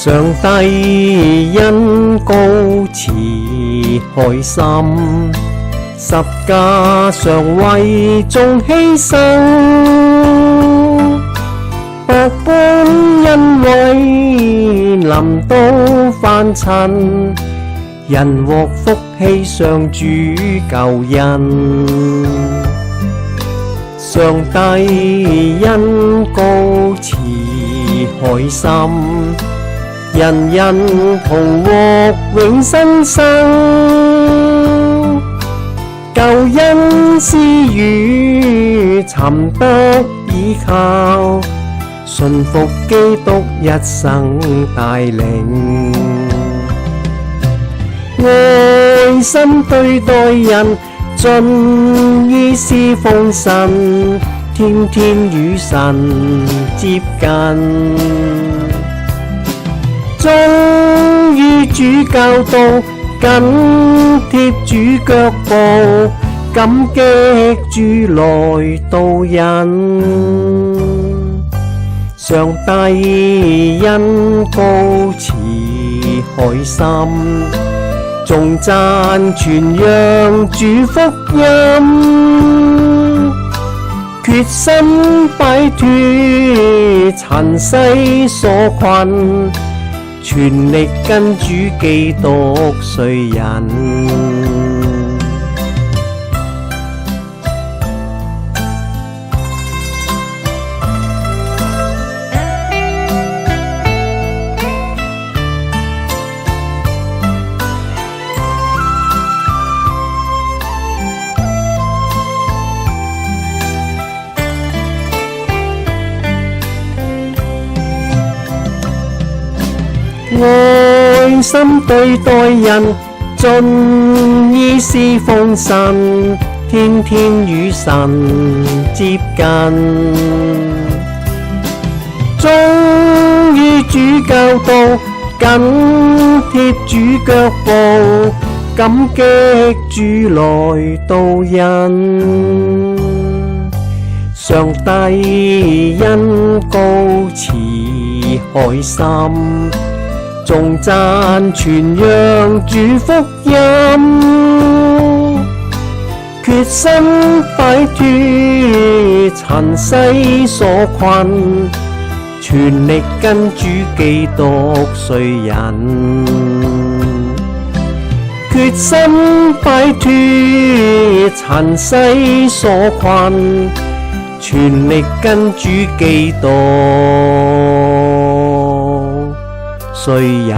上帝恩膏慈愛心，十架上為眾犧牲，百般恩惠臨到凡塵，人獲福氣上主救恩。上帝恩膏慈愛心，人人同獲永生生，救恩施予尋得依靠，信服基督一生帶領，愛心對待人，盡意侍奉神，天天與神接近，忠於主教導，緊貼主腳步，感激主來導引。上帝恩膏慈愛心，頌讚傳揚主福音，決心擺脫塵世所困，全力跟主基督隨人。愛心對待人，盡意侍奉神，天天與神接近，忠於主教導，緊貼主腳步，感激主來導引。上帝恩膏慈愛心，頌讚傳揚主福音，決心擺脫塵世所困，全力跟主基督隨人。決心擺脫塵世所困，全力跟主基督隨人。